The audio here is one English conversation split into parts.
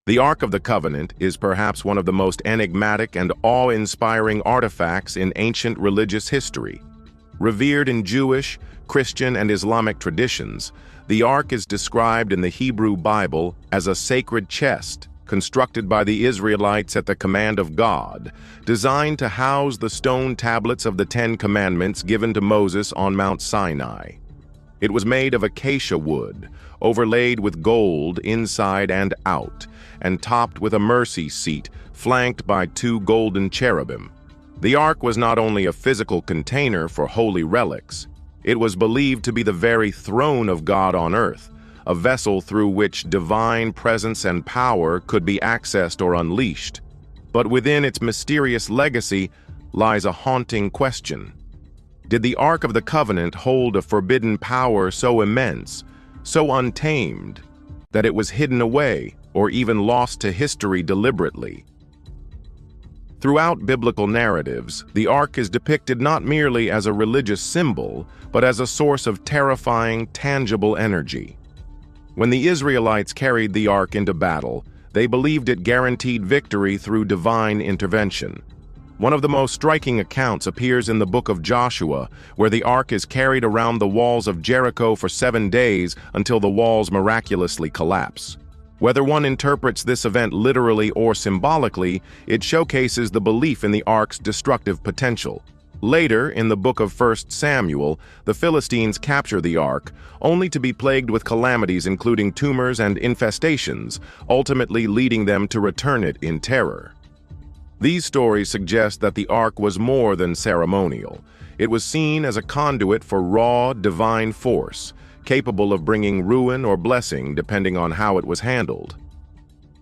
The Ark of the Covenant is perhaps one of the most enigmatic and awe-inspiring artifacts in ancient religious history. Revered in Jewish, Christian, and Islamic traditions, the Ark is described in the Hebrew Bible as a sacred chest constructed by the Israelites at the command of God, designed to house the stone tablets of the Ten Commandments given to Moses on Mount Sinai. It was made of acacia wood, overlaid with gold inside and out, and topped with a mercy seat flanked by two golden cherubim. The Ark was not only a physical container for holy relics, it was believed to be the very throne of God on earth, a vessel through which divine presence and power could be accessed or unleashed. But within its mysterious legacy lies a haunting question. Did the Ark of the Covenant hold a forbidden power so immense, so untamed, that it was hidden away or even lost to history deliberately? Throughout biblical narratives, the Ark is depicted not merely as a religious symbol, but as a source of terrifying, tangible energy. When the Israelites carried the Ark into battle, they believed it guaranteed victory through divine intervention. One of the most striking accounts appears in the book of Joshua, where the Ark is carried around the walls of Jericho for 7 days until the walls miraculously collapse. Whether one interprets this event literally or symbolically, it showcases the belief in the Ark's destructive potential. Later, in the book of 1 Samuel, the Philistines capture the Ark, only to be plagued with calamities including tumors and infestations, ultimately leading them to return it in terror. These stories suggest that the Ark was more than ceremonial. It was seen as a conduit for raw, divine force, capable of bringing ruin or blessing depending on how it was handled.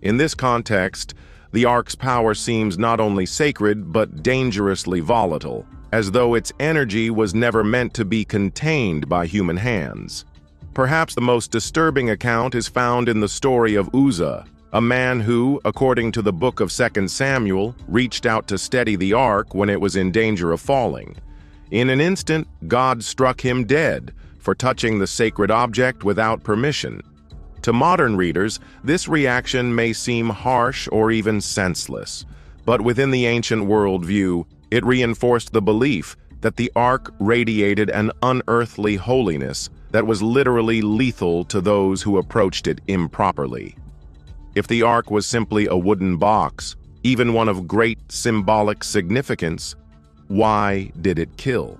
In this context, the Ark's power seems not only sacred but dangerously volatile, as though its energy was never meant to be contained by human hands. Perhaps the most disturbing account is found in the story of Uzzah, a man who, according to the book of 2 Samuel, reached out to steady the Ark when it was in danger of falling. In an instant, God struck him dead for touching the sacred object without permission. To modern readers, this reaction may seem harsh or even senseless, but within the ancient worldview, it reinforced the belief that the Ark radiated an unearthly holiness that was literally lethal to those who approached it improperly. If the Ark was simply a wooden box, even one of great symbolic significance, why did it kill?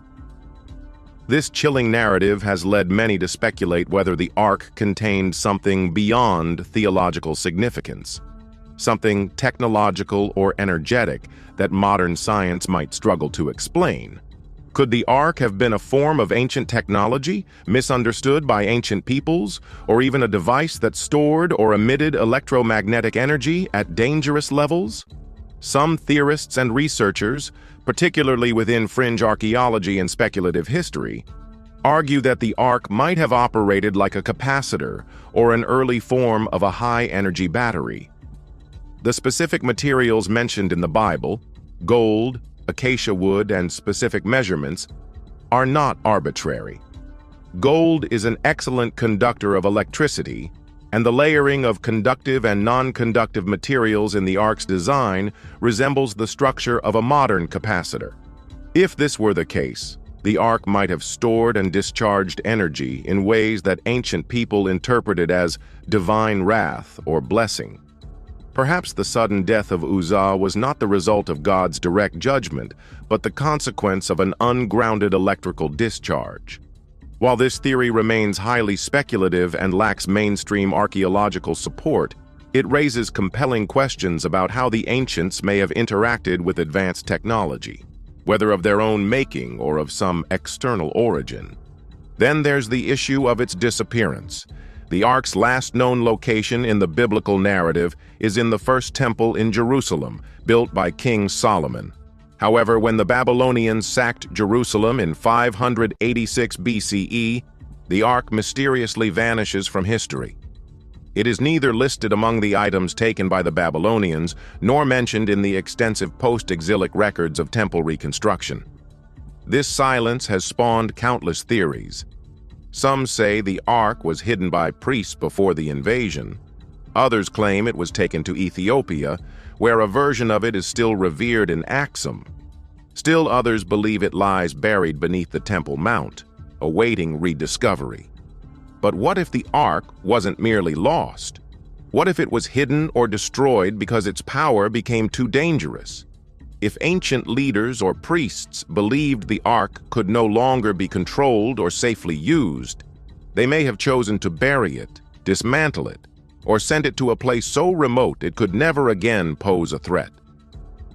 This chilling narrative has led many to speculate whether the Ark contained something beyond theological significance, something technological or energetic that modern science might struggle to explain. Could the Ark have been a form of ancient technology, misunderstood by ancient peoples, or even a device that stored or emitted electromagnetic energy at dangerous levels? Some theorists and researchers, particularly within fringe archaeology and speculative history, argue that the Ark might have operated like a capacitor or an early form of a high-energy battery. The specific materials mentioned in the Bible, gold, acacia wood, and specific measurements, are not arbitrary. Gold is an excellent conductor of electricity, and the layering of conductive and non-conductive materials in the Ark's design resembles the structure of a modern capacitor. If this were the case, the Ark might have stored and discharged energy in ways that ancient people interpreted as divine wrath or blessing. Perhaps the sudden death of Uzzah was not the result of God's direct judgment, but the consequence of an ungrounded electrical discharge. While this theory remains highly speculative and lacks mainstream archaeological support, it raises compelling questions about how the ancients may have interacted with advanced technology, whether of their own making or of some external origin. Then there's the issue of its disappearance. The Ark's last known location in the biblical narrative is in the First Temple in Jerusalem, built by King Solomon. However, when the Babylonians sacked Jerusalem in 586 BCE, the Ark mysteriously vanishes from history. It is neither listed among the items taken by the Babylonians nor mentioned in the extensive post-exilic records of temple reconstruction. This silence has spawned countless theories. Some say the Ark was hidden by priests before the invasion. Others claim it was taken to Ethiopia, where a version of it is still revered in Axum. Still others believe it lies buried beneath the Temple Mount, awaiting rediscovery. But what if the Ark wasn't merely lost? What if it was hidden or destroyed because its power became too dangerous? If ancient leaders or priests believed the Ark could no longer be controlled or safely used, they may have chosen to bury it, dismantle it, or send it to a place so remote it could never again pose a threat.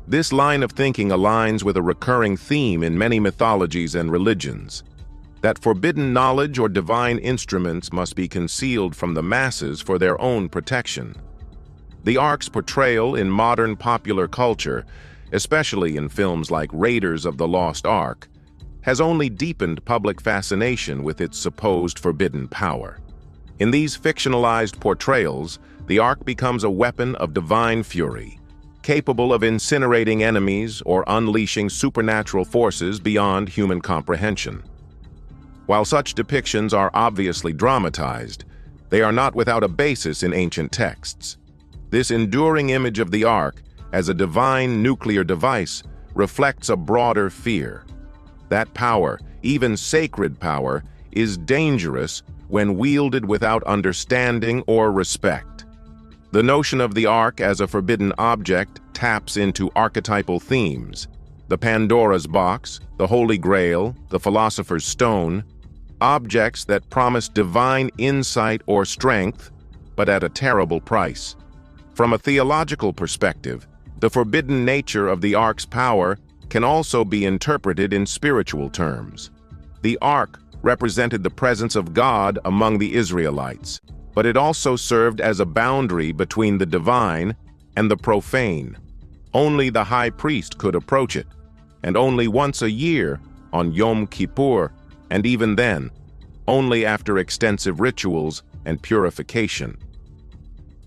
This line of thinking aligns with a recurring theme in many mythologies and religions, that forbidden knowledge or divine instruments must be concealed from the masses for their own protection. The Ark's portrayal in modern popular culture, especially in films like Raiders of the Lost Ark, has only deepened public fascination with its supposed forbidden power. In these fictionalized portrayals, the Ark becomes a weapon of divine fury, capable of incinerating enemies or unleashing supernatural forces beyond human comprehension. While such depictions are obviously dramatized, they are not without a basis in ancient texts. This enduring image of the Ark as a divine nuclear device reflects a broader fear. That power, even sacred power, is dangerous when wielded without understanding or respect. The notion of the Ark as a forbidden object taps into archetypal themes: the Pandora's box, the Holy Grail, the Philosopher's Stone, objects that promise divine insight or strength, but at a terrible price. From a theological perspective, the forbidden nature of the Ark's power can also be interpreted in spiritual terms. The Ark represented the presence of God among the Israelites, but it also served as a boundary between the divine and the profane. Only the high priest could approach it, and only once a year, on Yom Kippur, and even then, only after extensive rituals and purification.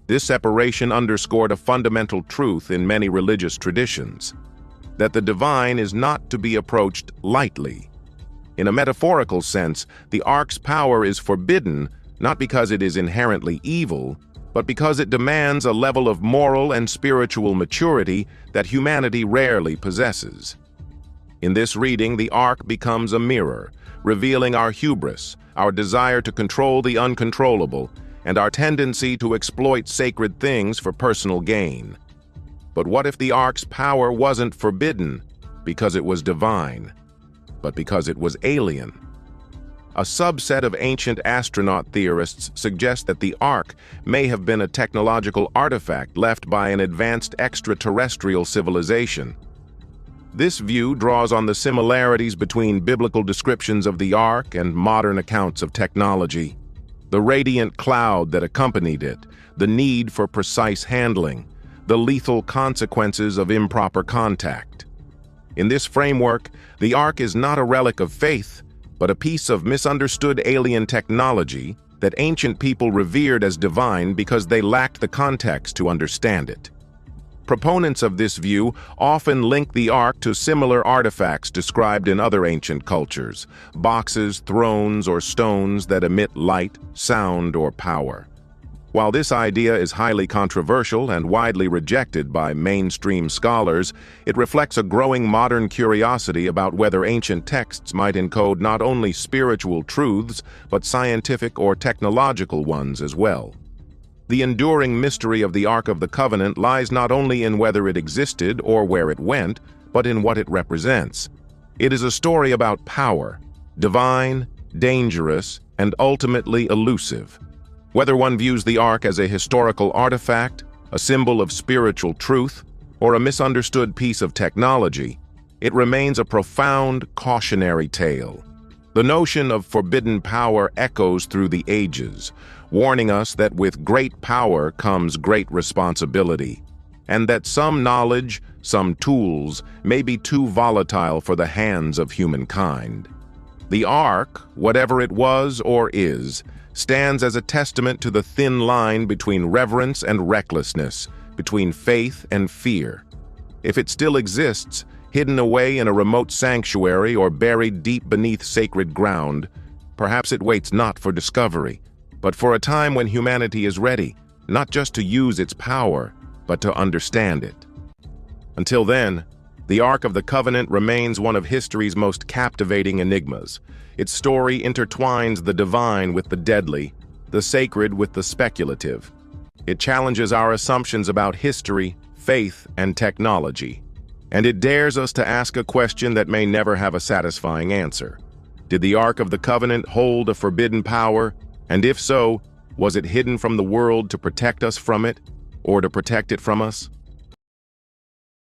This separation underscored a fundamental truth in many religious traditions, that the divine is not to be approached lightly. In a metaphorical sense, the Ark's power is forbidden not because it is inherently evil, but because it demands a level of moral and spiritual maturity that humanity rarely possesses. In this reading, the Ark becomes a mirror, revealing our hubris, our desire to control the uncontrollable, and our tendency to exploit sacred things for personal gain. But what if the Ark's power wasn't forbidden because it was divine, but because it was alien? A subset of ancient astronaut theorists suggest that the Ark may have been a technological artifact left by an advanced extraterrestrial civilization. This view draws on the similarities between biblical descriptions of the Ark and modern accounts of technology. The radiant cloud that accompanied it, the need for precise handling, the lethal consequences of improper contact. In this framework, the Ark is not a relic of faith, but a piece of misunderstood alien technology that ancient people revered as divine because they lacked the context to understand it. Proponents of this view often link the Ark to similar artifacts described in other ancient cultures: boxes, thrones, or stones that emit light, sound, or power. While this idea is highly controversial and widely rejected by mainstream scholars, it reflects a growing modern curiosity about whether ancient texts might encode not only spiritual truths, but scientific or technological ones as well. The enduring mystery of the Ark of the Covenant lies not only in whether it existed or where it went, but in what it represents. It is a story about power, divine, dangerous, and ultimately elusive. Whether one views the Ark as a historical artifact, a symbol of spiritual truth, or a misunderstood piece of technology, it remains a profound cautionary tale. The notion of forbidden power echoes through the ages, warning us that with great power comes great responsibility, and that some knowledge, some tools, may be too volatile for the hands of humankind. The Ark, whatever it was or is, stands as a testament to the thin line between reverence and recklessness, between faith and fear. If it still exists, hidden away in a remote sanctuary or buried deep beneath sacred ground, perhaps it waits not for discovery, but for a time when humanity is ready, not just to use its power, but to understand it. Until then, the Ark of the Covenant remains one of history's most captivating enigmas. Its story intertwines the divine with the deadly, the sacred with the speculative. It challenges our assumptions about history, faith, and technology. And it dares us to ask a question that may never have a satisfying answer. Did the Ark of the Covenant hold a forbidden power? And if so, was it hidden from the world to protect us from it, or to protect it from us?